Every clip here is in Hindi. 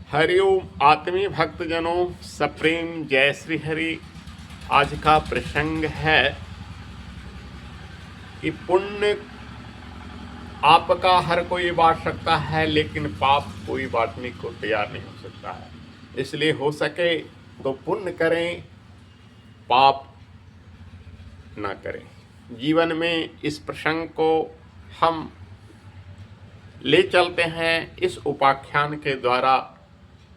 हरिओम आत्मीय भक्तजनों, सप्रेम जय श्री हरि। आज का प्रसंग है कि पुण्य आपका हर कोई बांट सकता है, लेकिन पाप कोई बांटने को तैयार नहीं हो सकता है। इसलिए हो सके तो पुण्य करें, पाप ना करें। जीवन में इस प्रसंग को हम ले चलते हैं इस उपाख्यान के द्वारा,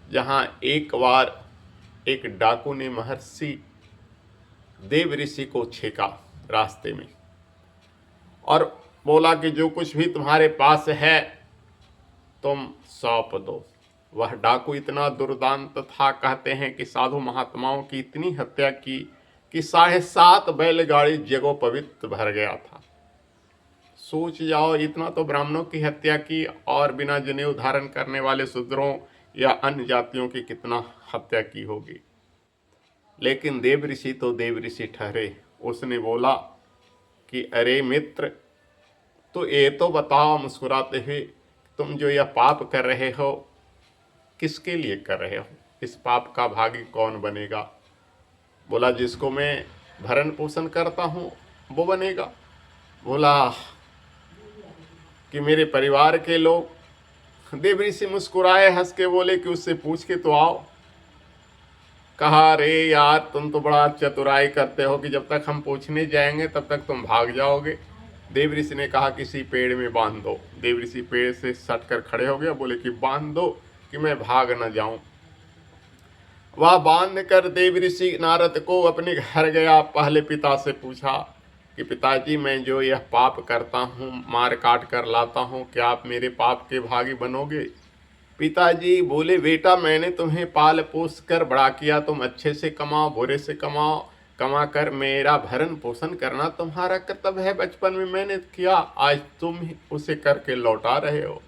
जहाँ एक बार एक डाकू ने महर्षि देव ऋषि को छेका रास्ते में और बोला कि जो कुछ भी तुम्हारे पास है तुम सौंप दो। वह डाकू इतना दुर्दांत था, कहते हैं कि साधु महात्माओं की इतनी हत्या की कि 7.5 बैलगाड़ी जगोपवित भर गया था। सोच जाओ, इतना तो ब्राह्मणों की हत्या की और बिना जनेऊ धारण करने वाले शूद्रों या अन्य जातियों की कितना हत्या की होगी। लेकिन देव ऋषि तो देव ऋषि ठहरे। उसने बोला कि अरे मित्र, तो ये तो बताओ मुस्कुराते हुए, तुम जो यह पाप कर रहे हो किसके लिए कर रहे हो? इस पाप का भागी कौन बनेगा? बोला जिसको मैं भरण पोषण करता हूँ वो बनेगा। बोला कि मेरे परिवार के लोग। देव ऋषि मुस्कुराए, हंस के बोले कि उससे पूछ के तो आओ। कहा रे यार, तुम तो बड़ा चतुराई करते हो कि जब तक हम पूछने जाएंगे तब तक तुम भाग जाओगे। देव ऋषि ने कहा किसी पेड़ में बांध दो। देव ऋषि पेड़ से सट कर खड़े हो गए, बोले कि बांध दो कि मैं भाग न जाऊं। वह बांध कर देव ऋषि नारद को अपने घर गया। पहले पिता से पूछा कि पिताजी, मैं जो यह पाप करता हूँ, मार काट कर लाता हूँ, क्या आप मेरे पाप के भागी बनोगे? पिताजी बोले, बेटा मैंने तुम्हें पाल पोस कर बड़ा किया, तुम अच्छे से कमाओ बुरे से कमाओ, कमा कर मेरा भरण पोषण करना तुम्हारा कर्तव्य है। बचपन में मैंने किया, आज तुम उसे करके लौटा रहे हो,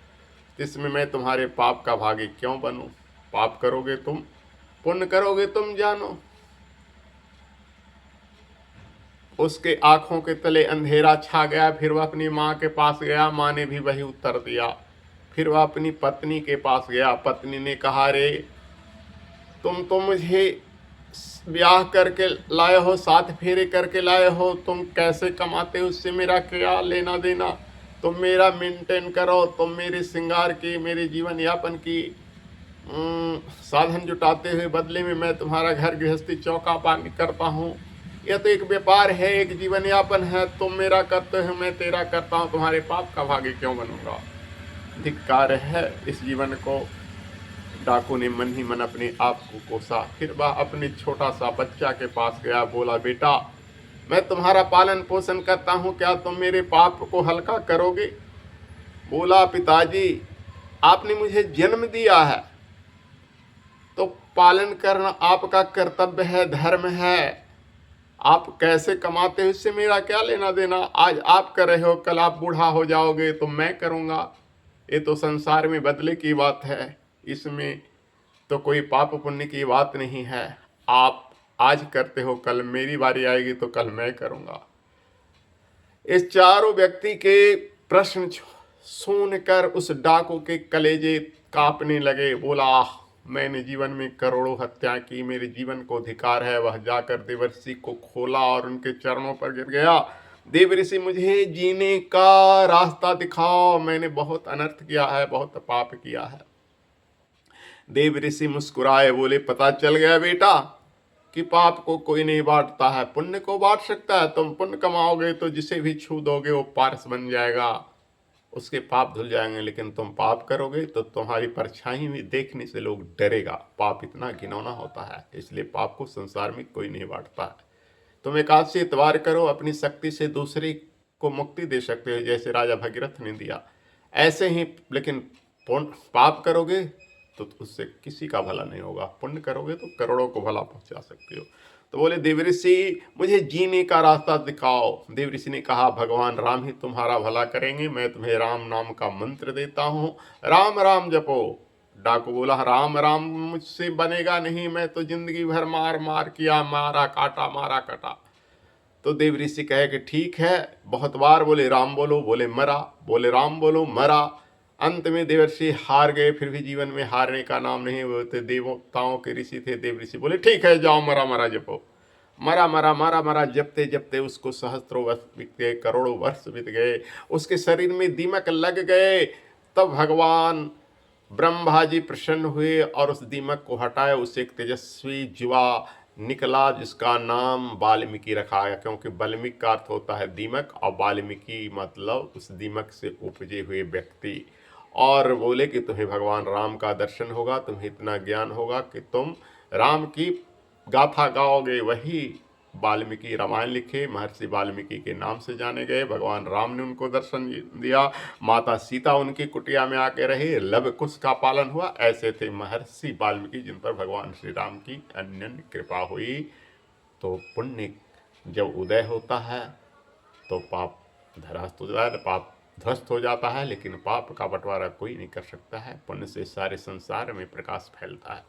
इसमें मैं तुम्हारे पाप का भागी क्यों बनूं? पाप करोगे तुम, पुण्य करोगे तुम जानो। उसके आंखों के तले अंधेरा छा गया। फिर वह अपनी माँ के पास गया, माँ ने भी वही उत्तर दिया। फिर वह अपनी पत्नी के पास गया। पत्नी ने कहा, रे तुम तो मुझे ब्याह करके लाए हो, 7 फेरे करके लाए हो, तुम कैसे कमाते हो उससे मेरा क्या लेना देना? तुम मेरा मेंटेन करो, तुम मेरे श्रृंगार की, मेरे जीवन यापन की साधन जुटाते हुए बदले में मैं तुम्हारा घर गृहस्थी चौका पानी करता हूँ। यह तो एक व्यापार है, एक जीवन यापन है। तुम मेरा करते हो, मैं तेरा करता हूँ, तुम्हारे पाप का भागी क्यों बनूंगा? धिक्कार है इस जीवन को। डाकू ने मन ही मन अपने आप को कोसा। फिर वह अपने छोटा सा बच्चा के पास गया, बोला, बेटा मैं तुम्हारा पालन पोषण करता हूँ, क्या तुम मेरे पाप को हल्का करोगे? बोला, पिताजी आपने मुझे जन्म दिया है तो पालन करना आपका कर्तव्य है, धर्म है। आप कैसे कमाते हो इससे मेरा क्या लेना देना? आज आप कर रहे हो, कल आप बूढ़ा हो जाओगे तो मैं करूँगा। ये तो संसार में बदले की बात है, इसमें तो कोई पाप पुण्य की बात नहीं है। आप आज करते हो, कल मेरी बारी आएगी तो कल मैं करूँगा। इस चारों व्यक्ति के प्रश्न सुनकर उस डाकू के कलेजे कांपने लगे। बोला, मैंने जीवन में करोड़ों हत्या की, मेरे जीवन को अधिकार है। वह जाकर देवर्षि को खोला और उनके चरणों पर गिर गया। देव ऋषि, मुझे जीने का रास्ता दिखाओ, मैंने बहुत अनर्थ किया है, बहुत पाप किया है। देव ऋषि मुस्कुराए, बोले, पता चल गया बेटा कि पाप को कोई नहीं बांटता है, पुण्य को बांट सकता है। तुम पुण्य कमाओगे तो जिसे भी छू दोगे वो पारस बन जाएगा, उसके पाप धुल जाएंगे। लेकिन तुम पाप करोगे तो तुम्हारी परछाई भी देखने से लोग डरेगा। पाप इतना घिनौना होता है, इसलिए पाप को संसार में कोई नहीं बांटता है। तुम एकादशी इतवार करो, अपनी शक्ति से दूसरे को मुक्ति दे सकते हो, जैसे राजा भगीरथ ने दिया ऐसे ही। लेकिन पाप करोगे तो उससे किसी का भला नहीं होगा, पुण्य करोगे तो करोड़ों को भला पहुंचा सकते हो। तो बोले, देवऋषि मुझे जीने का रास्ता दिखाओ। देवऋषि ने कहा, भगवान राम ही तुम्हारा भला करेंगे, मैं तुम्हें राम नाम का मंत्र देता हूँ, राम राम जपो। डाकू बोला, राम राम मुझसे बनेगा नहीं, मैं तो जिंदगी भर मार मार किया, मारा काटा मारा काटा। तो देव ऋषि कहे कि ठीक है, बहुत बार बोले राम बोलो, बोले मरा, बोले राम बोलो मरा। अंत में देवर्षि हार गए, फिर भी जीवन में हारने का नाम नहीं। वो थे देवताओं के ऋषि थे। देव ऋषि बोले ठीक है जाओ मरा मरा जपो। मरा मरा मरा मरा जपते जपते उसको सहस्त्रों वर्ष बीत गए, करोड़ों वर्ष बीत गए, उसके शरीर में दीमक लग गए। तब भगवान ब्रह्मा जी प्रसन्न हुए और उस दीमक को हटाए। उससे एक तेजस्वी जीवा निकला जिसका नाम वाल्मीकि रखा गया, क्योंकि वाल्मीकि का अर्थ होता है दीमक और वाल्मीकि मतलब उस दीमक से उपजे हुए व्यक्ति। और बोले कि तुम्हें भगवान राम का दर्शन होगा, तुम्हें इतना ज्ञान होगा कि तुम राम की गाथा गाओगे। वही वाल्मीकि रामायण लिखे, महर्षि वाल्मीकि के नाम से जाने गए। भगवान राम ने उनको दर्शन दिया, माता सीता उनकी कुटिया में आके रहे, लव कुश का पालन हुआ। ऐसे थे महर्षि वाल्मीकि जिन पर भगवान श्री राम की अनन्य कृपा हुई। तो पुण्य जब उदय होता है तो पाप ध्वस्त हो जाता है, पाप ध्वस्त हो जाता है, लेकिन पाप का बंटवारा कोई नहीं कर सकता है। पुण्य से सारे संसार में प्रकाश फैलता है।